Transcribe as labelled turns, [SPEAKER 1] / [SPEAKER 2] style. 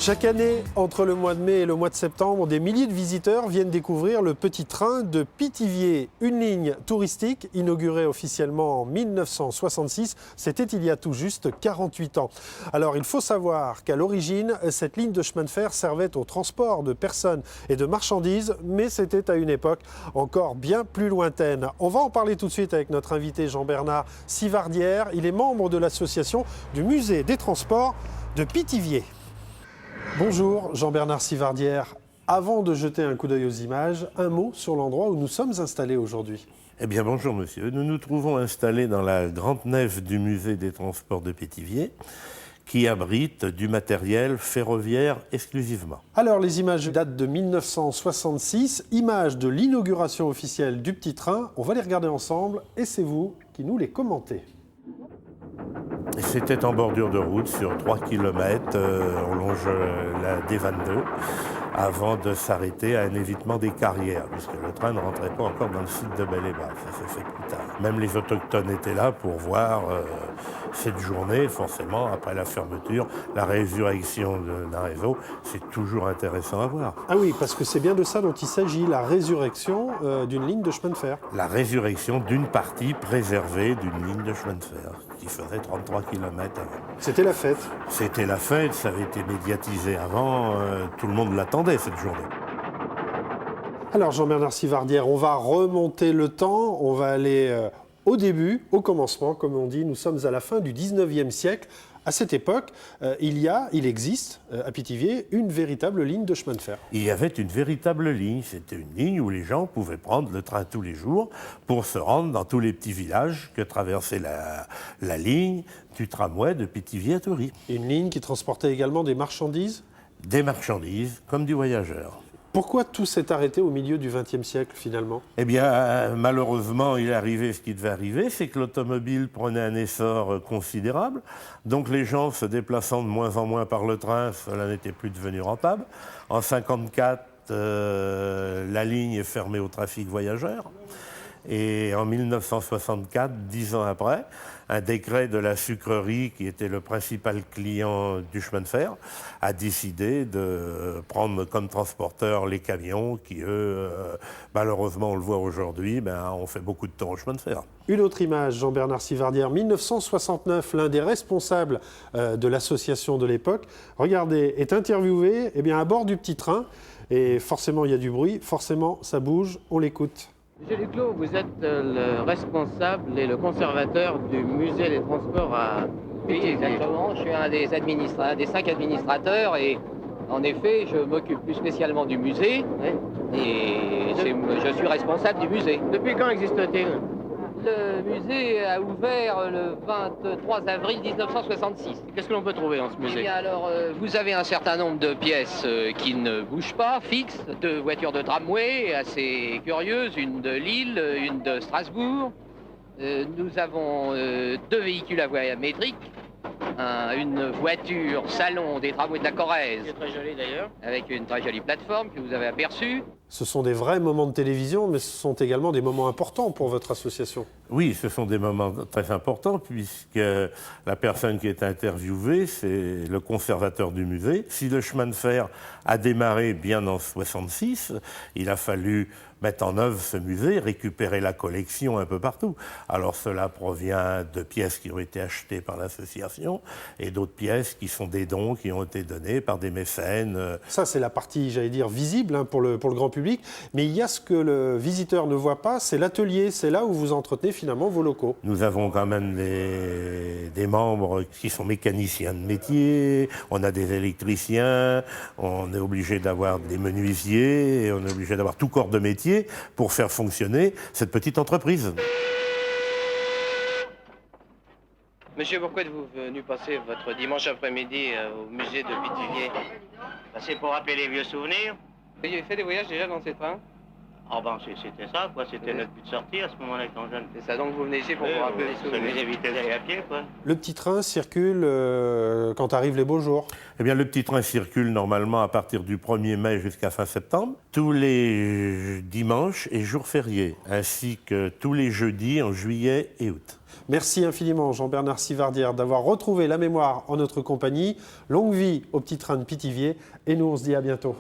[SPEAKER 1] Chaque année, entre le mois de mai et le mois de septembre, des milliers de visiteurs viennent découvrir le petit train de Pithiviers, une ligne touristique inaugurée officiellement en 1966. C'était il y a tout juste 48 ans. Alors il faut savoir qu'à l'origine, cette ligne de chemin de fer servait au transport de personnes et de marchandises, mais c'était à une époque encore bien plus lointaine. On va en parler tout de suite avec notre invité Jean-Bernard Sivardière. Il est membre de l'association du musée des transports de Pithiviers. Bonjour Jean-Bernard Sivardière. Avant de jeter un coup d'œil aux images, un mot sur l'endroit où nous sommes installés aujourd'hui.
[SPEAKER 2] Eh bien bonjour monsieur, nous nous trouvons installés dans la grande nef du musée des transports de Pithiviers qui abrite du matériel ferroviaire exclusivement.
[SPEAKER 1] Alors les images datent de 1966, images de l'inauguration officielle du petit train. On va les regarder ensemble et c'est vous qui nous les commentez.
[SPEAKER 2] C'était en bordure de route sur 3 km, on longe la D22 avant de s'arrêter à un évitement des carrières, puisque le train ne rentrait pas encore dans le site de Bel-et-Bas, ça s'est fait plus tard. Même les autochtones étaient là pour voir cette journée, forcément, après la fermeture, la résurrection d'un réseau, c'est toujours intéressant à voir.
[SPEAKER 1] Ah oui, parce que c'est bien de ça dont il s'agit, la résurrection d'une ligne de chemin de fer.
[SPEAKER 2] La résurrection d'une partie préservée d'une ligne de chemin de fer, qui faisait 33 km avant.
[SPEAKER 1] C'était la fête.
[SPEAKER 2] C'était la fête, ça avait été médiatisé avant, tout le monde l'attendait cette journée.
[SPEAKER 1] Alors Jean-Bernard Sivardière, on va remonter le temps, on va aller au début, au commencement, comme on dit. Nous sommes à la fin du 19e siècle. À cette époque, il existe à Pithiviers une véritable ligne de chemin de fer.
[SPEAKER 2] Il y avait une véritable ligne, c'était une ligne où les gens pouvaient prendre le train tous les jours pour se rendre dans tous les petits villages que traversait la ligne du tramway de Pithiviers à Toury.
[SPEAKER 1] Une ligne qui transportait également des marchandises ?
[SPEAKER 2] Des marchandises comme du voyageur.
[SPEAKER 1] Pourquoi tout s'est arrêté au milieu du XXe siècle finalement ?
[SPEAKER 2] Eh bien, malheureusement, il est arrivé ce qui devait arriver, c'est que l'automobile prenait un essor considérable. Donc les gens se déplaçant de moins en moins par le train, cela n'était plus devenu rentable. En 1954, la ligne est fermée au trafic voyageur. Et en 1964, 10 ans après, un décret de la sucrerie, qui était le principal client du chemin de fer, a décidé de prendre comme transporteurs les camions qui, eux, malheureusement, on le voit aujourd'hui, ont fait beaucoup de temps au chemin de fer.
[SPEAKER 1] Une autre image, Jean-Bernard Sivardière, 1969, l'un des responsables de l'association de l'époque, regardez, est interviewé à bord du petit train, et forcément il y a du bruit, forcément ça bouge, on l'écoute.
[SPEAKER 3] Monsieur Duclos, vous êtes le responsable et le conservateur du musée des transports à Pithiviers.
[SPEAKER 4] Oui, exactement. Je suis un des 5 administrateurs et en effet, je m'occupe plus spécialement du musée et je suis responsable du musée.
[SPEAKER 3] Depuis quand existe-t-il ?
[SPEAKER 4] Le musée a ouvert le 23 avril 1966.
[SPEAKER 3] Qu'est-ce que l'on peut trouver dans ce
[SPEAKER 4] Eh
[SPEAKER 3] musée ?
[SPEAKER 4] bien alors, vous avez un certain nombre de pièces qui ne bougent pas, fixes, 2 voitures de tramway assez curieuses, une de Lille, une de Strasbourg. Nous avons 2 véhicules à voie métrique, une voiture salon des tramways de la Corrèze.
[SPEAKER 3] C'est très joli d'ailleurs.
[SPEAKER 4] Avec une très jolie plateforme que vous avez aperçue.
[SPEAKER 1] Ce sont des vrais moments de télévision, mais ce sont également des moments importants pour votre association.
[SPEAKER 2] Oui, ce sont des moments très importants puisque la personne qui est interviewée, c'est le conservateur du musée. Si le chemin de fer a démarré bien en 1966, il a fallu mettre en œuvre ce musée, récupérer la collection un peu partout. Alors cela provient de pièces qui ont été achetées par l'association et d'autres pièces qui sont des dons qui ont été donnés par des mécènes.
[SPEAKER 1] Ça, c'est la partie, j'allais dire, visible pour le grand public. Mais il y a ce que le visiteur ne voit pas, c'est l'atelier. C'est là où vous entretenez finalement vos locaux.
[SPEAKER 2] Nous avons quand même des membres qui sont mécaniciens de métier, on a des électriciens, on est obligé d'avoir des menuisiers, on est obligé d'avoir tout corps de métier pour faire fonctionner cette petite entreprise.
[SPEAKER 3] Monsieur, pourquoi êtes-vous venu passer votre dimanche après-midi au musée de Pithiviers ?
[SPEAKER 5] C'est pour rappeler les vieux souvenirs.
[SPEAKER 4] Vous avez fait des voyages déjà dans ces trains ?
[SPEAKER 5] Ah ben c'était ça, quoi. C'était notre but de sortie à ce moment-là, étant jeune.
[SPEAKER 3] C'est ça, donc vous venez ici pour vous rappeler les
[SPEAKER 5] Ça nous
[SPEAKER 3] souvenirs.
[SPEAKER 5] évitait d'aller à pied, quoi.
[SPEAKER 1] Le petit train circule quand arrivent les beaux jours.
[SPEAKER 2] Eh bien, le petit train circule normalement à partir du 1er mai jusqu'à fin septembre, tous les dimanches et jours fériés, ainsi que tous les jeudis en juillet et août.
[SPEAKER 1] Merci infiniment Jean-Bernard Sivardière d'avoir retrouvé la mémoire en notre compagnie. Longue vie au petit train de Pithiviers et nous on se dit à bientôt.